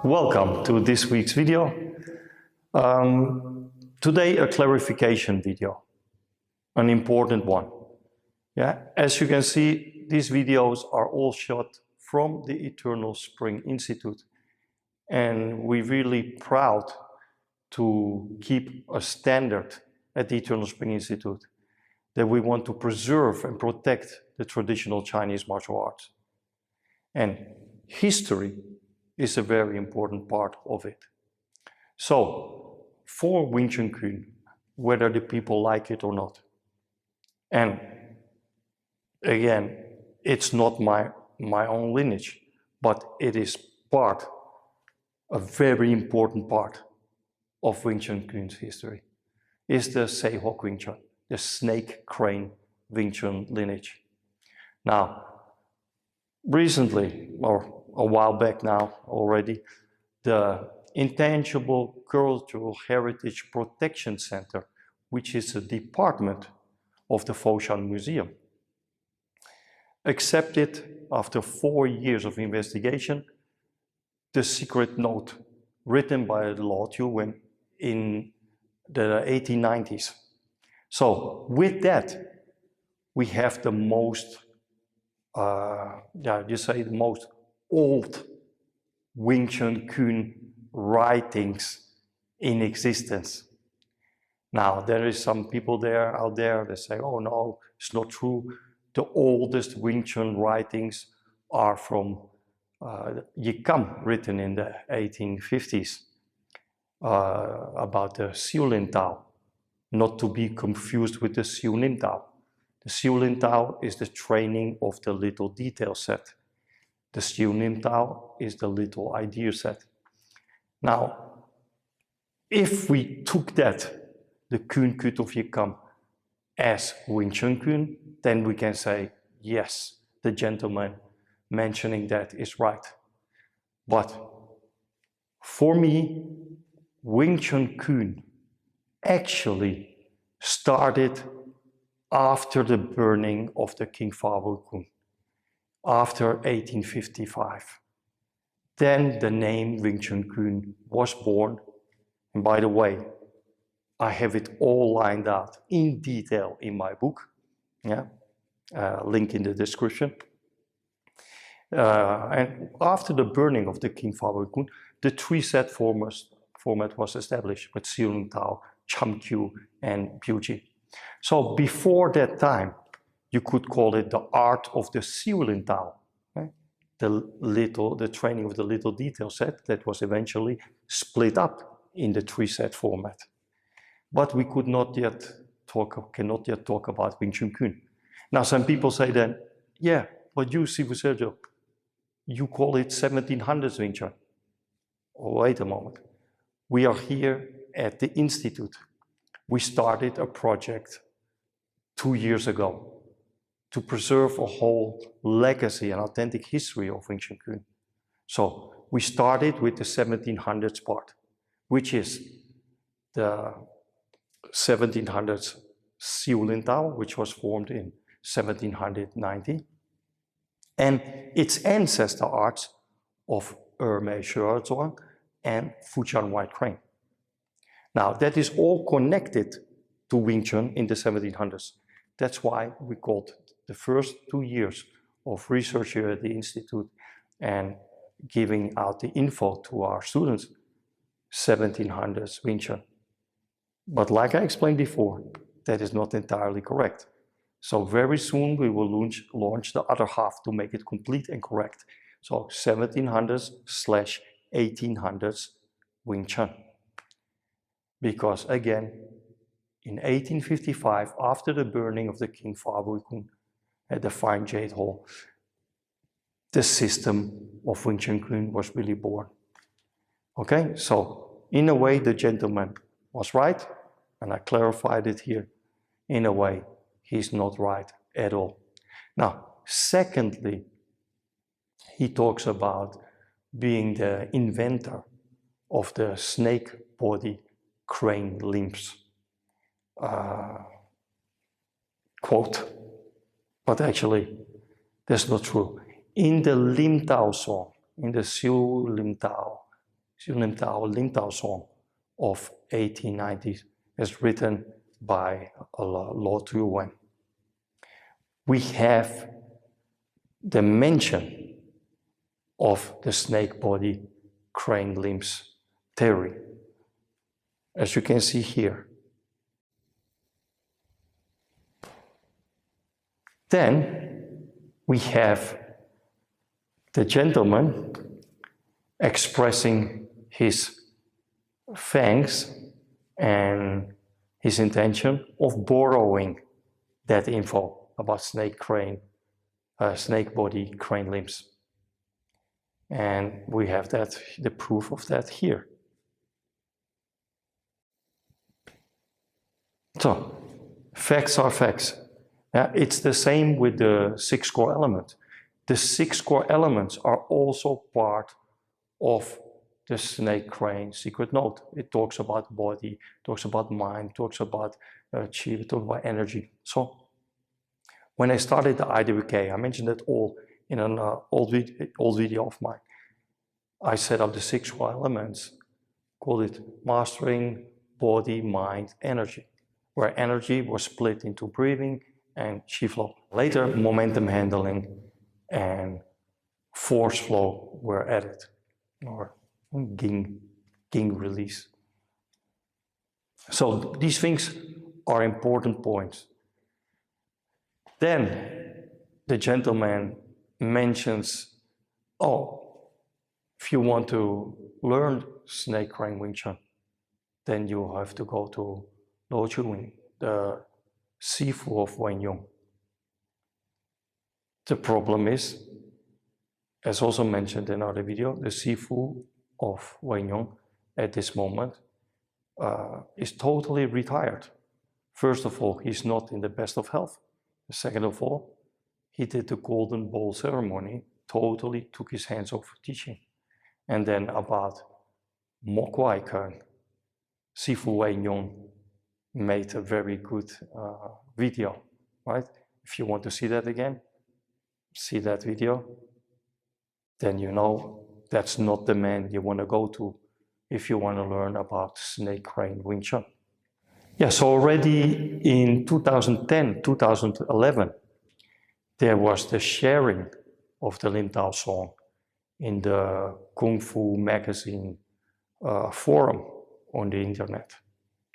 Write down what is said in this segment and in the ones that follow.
Welcome to this week's video. Today a clarification video, an important one. As you can see, these videos are all shot from the Eternal Spring Institute, and we're really proud to keep a standard at the Eternal Spring Institute that we want to preserve and protect the traditional Chinese martial arts. And history is a very important part of it. So, for Wing Chun Kün, whether the people like it or not, and again, it's not my own lineage, but it is a very important part of Wing Chun Kün's history, is the Seihok Wing Chun, the snake crane Wing Chun lineage. Now, recently, or a while back now already, the Intangible Cultural Heritage Protection Center, which is a department of the Foshan Museum, accepted, after 4 years of investigation, the secret note written by Lord Yu in the 1890s. So with that, we have the most, the most old Wing Chun Kün writings in existence. Now, there is some people out there that say, oh no, it's not true. The oldest Wing Chun writings are from Yikam, written in the 1850s, about the Xiu Lin Tao, not to be confused with the Xiu Nim Tao. The Xiu Lin Tao is the training of the little detail set. The Xiu Nim Tao is the little idea set. Now, if we took that, the Kün Kut of Yikam, as Wing Chun Kün, then we can say, yes, the gentleman mentioning that is right. But for me, Wing Chun Kün actually started after the burning of the King Fawu Kun, after 1855. Then the name Wing Chun Kün was born. And by the way, I have it all lined out in detail in my book. Link in the description. And after the burning of the King Fawu Kun, the three-set format was established with Xiu Lin Tao, Cham Kyu, and Biuji. So before that time, you could call it the art of the Xiu Lin Tao, the training of the little detail set that was eventually split up in the three-set format. But we cannot yet talk about Wing Chun Kün. Now, some people say then, yeah, but you, Sifu Sergio, you call it 1700s Wing Chun. Oh, wait a moment. We are here at the Institute. We started a project 2 years ago to preserve a whole legacy and authentic history of Wing Chun Kün. So we started with the 1700s part, which is the 1700s Xiu Lin Tao, which was formed in 1790, and its ancestor arts of Mei Shuozhuang and Fujian White Crane. Now, that is all connected to Wing Chun in the 1700s. That's why we called the first 2 years of research here at the Institute and giving out the info to our students, 1700s Wing Chun. But like I explained before, that is not entirely correct. So very soon we will launch the other half to make it complete and correct. So 1700s/1800s Wing Chun. Because again, in 1855, after the burning of the King Fawu Kun at the Fine Jade Hall, the system of Wing Chun Kün was really born. Okay, so in a way the gentleman was right, and I clarified it here. In a way, he's not right at all. Now, secondly, he talks about being the inventor of the snake body crane limbs. Quote, but actually, that's not true. In the Lim Tao song, in the Xiu Lim Tao Lim Tao song of 1890s, as written by Lord Yuan. We have the mention of the snake body, crane limbs theory, as you can see here. Then we have the gentleman expressing his thanks and his intention of borrowing that info about snake body, crane limbs. And we have that, the proof of that here. So, facts are facts. It's the same with the 6 core elements. The 6 core elements are also part of the snake crane secret note. It talks about body, talks about mind, talks about chi, talks about energy. So when I started the IWK, I mentioned it all in an old video of mine. I set up the 6 core elements, called it Mastering Body, Mind, Energy, where energy was split into breathing and chi flow. Later, momentum handling and force flow were added, or ging release. So these things are important points. Then the gentleman mentions, oh, if you want to learn snake crane Wing Chun, then you have to go to Lo Chun, the Sifu of Wenyong. The problem is, as also mentioned in another video, the Sifu of Wenyong at this moment is totally retired. First of all, he's not in the best of health. Second of all, he did the Golden Bowl ceremony, totally took his hands off teaching. And then about Mokwai Kern, Sifu Wenyong made a very good video, right? If you want to see that again, see that video, then you know that's not the man you want to go to if you want to learn about snake crane Wing Chun. Yeah, so already in 2010, 2011, there was the sharing of the Lim Tao song in the Kung Fu magazine forum on the internet.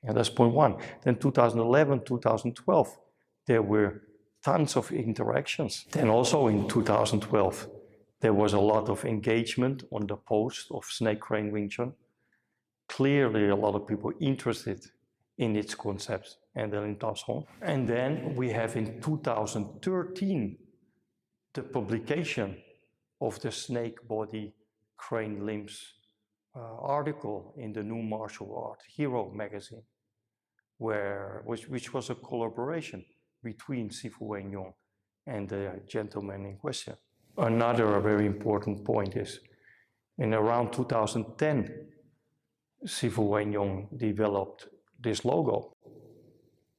And that's point one. Then 2011, 2012, there were tons of interactions. Then also in 2012, there was a lot of engagement on the post of snake crane Wing Chun. Clearly a lot of people interested in its concepts and the Lim Tao song. And then we have in 2013, the publication of the snake body, crane limbs article in the New Martial Art Hero magazine, which was a collaboration between Sifu Wenyong and the gentleman in question. Another very important point is, in around 2010, Sifu Wenyong developed this logo,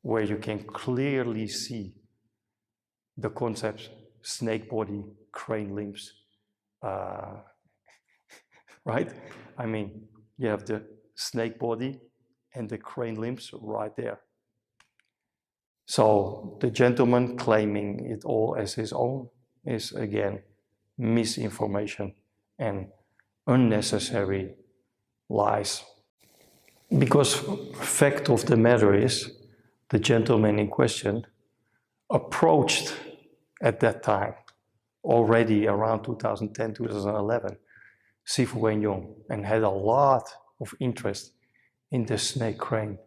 where you can clearly see the concepts snake body, crane limbs, right? I mean, you have the snake body and the crane limbs right there. So the gentleman claiming it all as his own is again misinformation and unnecessary lies. Because fact of the matter is, the gentleman in question approached at that time, already around 2010, 2011, Sifu Wenyong, and had a lot of interest in the snake crane,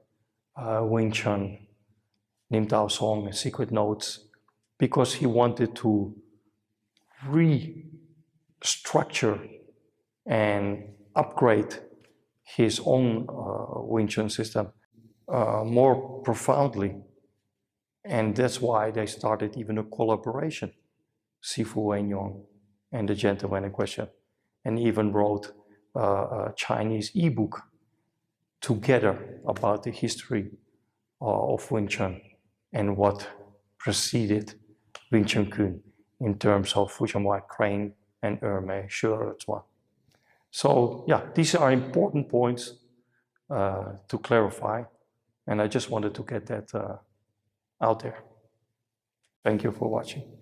Wing Chun, Lim Tao song, and secret notes, because he wanted to restructure and upgrade his own Wing Chun system more profoundly. And that's why they started even a collaboration, Sifu Wenyong and the gentleman in question, and even wrote a Chinese ebook together about the history of Wing Chun and what preceded Wing Chun Kun in terms of Fujianhua crane and Ermei Shuretsua. So yeah, these are important points to clarify, and I just wanted to get that out there. Thank you for watching.